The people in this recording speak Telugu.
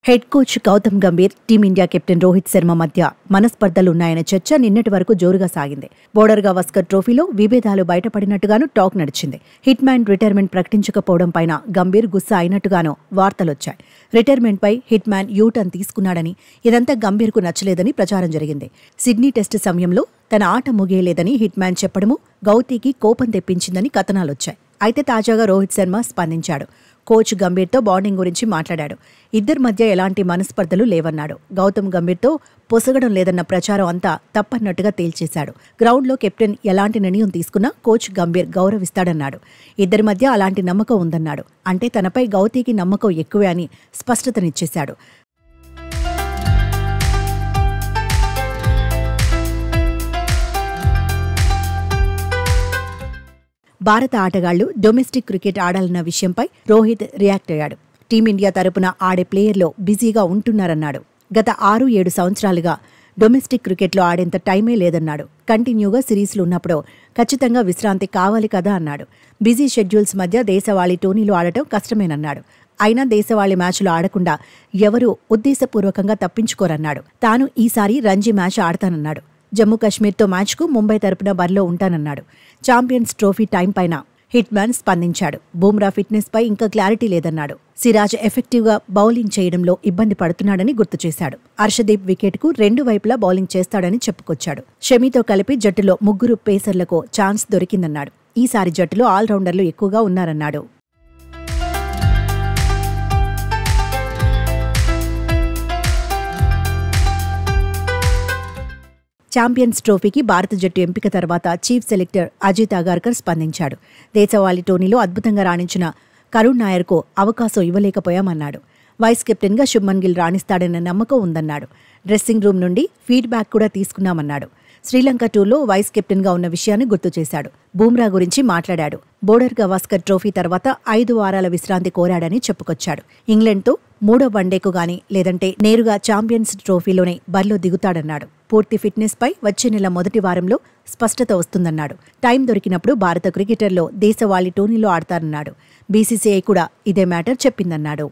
Head coach Gautam Gambhir, team India captain Rohit Sharma మధ్య మనస్పర్ధలున్నాయనే చర్చ నిన్నటి వరకు జోరుగా సాగింది. బోర్డర్ గవాస్కర్ ట్రోఫీలో విభేదాలు బయటపడినట్టుగాను టాక్ నడిచింది. హిట్ మ్యాన్ రిటైర్మెంట్ ప్రకటించకపోవడం పైన గంభీర్ గుస్సా అయినట్టుగానూ వార్తలొచ్చాయి. రిటైర్మెంట్పై హిట్ మ్యాన్ యూటర్న్ తీసుకున్నాడని, ఇదంతా గంభీర్కు నచ్చలేదని ప్రచారం జరిగింది. సిడ్నీ టెస్టు సమయంలో తన ఆట ముగియలేదని హిట్ మ్యాన్ చెప్పడము గౌతీకి కోపం తెప్పించిందని కథనాలొచ్చాయి. అయితే తాజాగా రోహిత్ శర్మ స్పందించాడు. కోచ్ గంభీర్తో బాండింగ్ గురించి మాట్లాడాడు. ఇద్దరి మధ్య ఎలాంటి మనస్పర్ధలు లేవన్నాడు. గౌతమ్ గంభీర్తో పొసగడం లేదన్న ప్రచారం అంతా తప్పన్నట్టుగా తేల్చేశాడు. గ్రౌండ్లో కెప్టెన్ ఎలాంటి నిర్ణయం తీసుకున్నా కోచ్ గంభీర్ గౌరవిస్తాడన్నాడు. ఇద్దరి మధ్య అలాంటి నమ్మకం ఉందన్నాడు. అంటే తనపై గౌతీకి నమ్మకం ఎక్కువే అని స్పష్టతనిచ్చేశాడు. భారత ఆటగాళ్లు డొమెస్టిక్ క్రికెట్ ఆడాలన్న విషయంపై రోహిత్ రియాక్ట్ అయ్యాడు. టీమిండియా తరపున ఆడే ప్లేయర్లో బిజీగా ఉంటున్నారన్నాడు. గత 6-7 సంవత్సరాలుగా డొమెస్టిక్ క్రికెట్లో ఆడేంత టైమే లేదన్నాడు. కంటిన్యూగా సిరీస్లు ఉన్నప్పుడు ఖచ్చితంగా విశ్రాంతి కావాలి కదా అన్నాడు. బిజీ షెడ్యూల్స్ మధ్య దేశవాళీ టోర్నీలు ఆడటం కష్టమేనన్నాడు. అయినా దేశవాళీ మ్యాచ్లు ఆడకుండా ఎవరూ ఉద్దేశపూర్వకంగా తప్పించుకోరన్నాడు. తాను ఈసారి రంజీ మ్యాచ్ ఆడతానన్నాడు. జమ్మూ కశ్మీర్తో మ్యాచ్కు ముంబై తరపున బరిలో ఉంటానన్నాడు. ఛాంపియన్స్ ట్రోఫీ టైం పైన హిట్ మ్యాన్ స్పందించాడు. బూమ్రా ఫిట్నెస్ పై ఇంకా క్లారిటీ లేదన్నాడు. సిరాజ్ ఎఫెక్టివ్గా బౌలింగ్ చేయడంలో ఇబ్బంది పడుతున్నాడని గుర్తు చేశాడు. హర్షదీప్ వికెట్కు 2 వైపులా బౌలింగ్ చేస్తాడని చెప్పుకొచ్చాడు. షమీతో కలిపి జట్టులో 3 పేసర్లకు ఛాన్స్ దొరికిందన్నాడు. ఈసారి జట్టులో ఆల్రౌండర్లు ఎక్కువగా ఉన్నారన్నాడు. ఛాంపియన్స్ ట్రోఫీకి భారత జట్టు ఎంపిక తర్వాత చీఫ్ సెలెక్టర్ అజిత్ అగార్కర్ స్పందించాడు. దేశవాళీ టోర్నీలో అద్భుతంగా రాణించిన కరుణ్ నాయర్కు అవకాశం ఇవ్వలేకపోయామన్నాడు. వైస్ కెప్టెన్గా శుభ్మన్ గిల్ రాణిస్తాడన్న నమ్మకం ఉందన్నాడు. డ్రెస్సింగ్ రూమ్ నుండి ఫీడ్బ్యాక్ కూడా తీసుకున్నామన్నాడు. శ్రీలంక టూర్లో వైస్ కెప్టెన్గా ఉన్న విషయాన్ని గుర్తు చేశాడు. బూమ్రా గురించి మాట్లాడాడు. బోర్డర్ గవాస్కర్ ట్రోఫీ తర్వాత 5 వారాల విశ్రాంతి కోరాడని చెప్పుకొచ్చాడు. ఇంగ్లాండ్తో 3వ వన్డేకు గానీ లేదంటే నేరుగా ఛాంపియన్స్ ట్రోఫీలోనే బరిలో దిగుతాడన్నాడు. పూర్తి ఫిట్నెస్ పై వచ్చే నెల మొదటి వారంలో స్పష్టత వస్తుందన్నాడు. టైం దొరికినప్పుడు భారత క్రికెటర్లో దేశవాళీ టోర్నీలో ఆడతారన్నాడు. బీసీసీఐ కూడా ఇదే మ్యాటర్ చెప్పిందన్నాడు.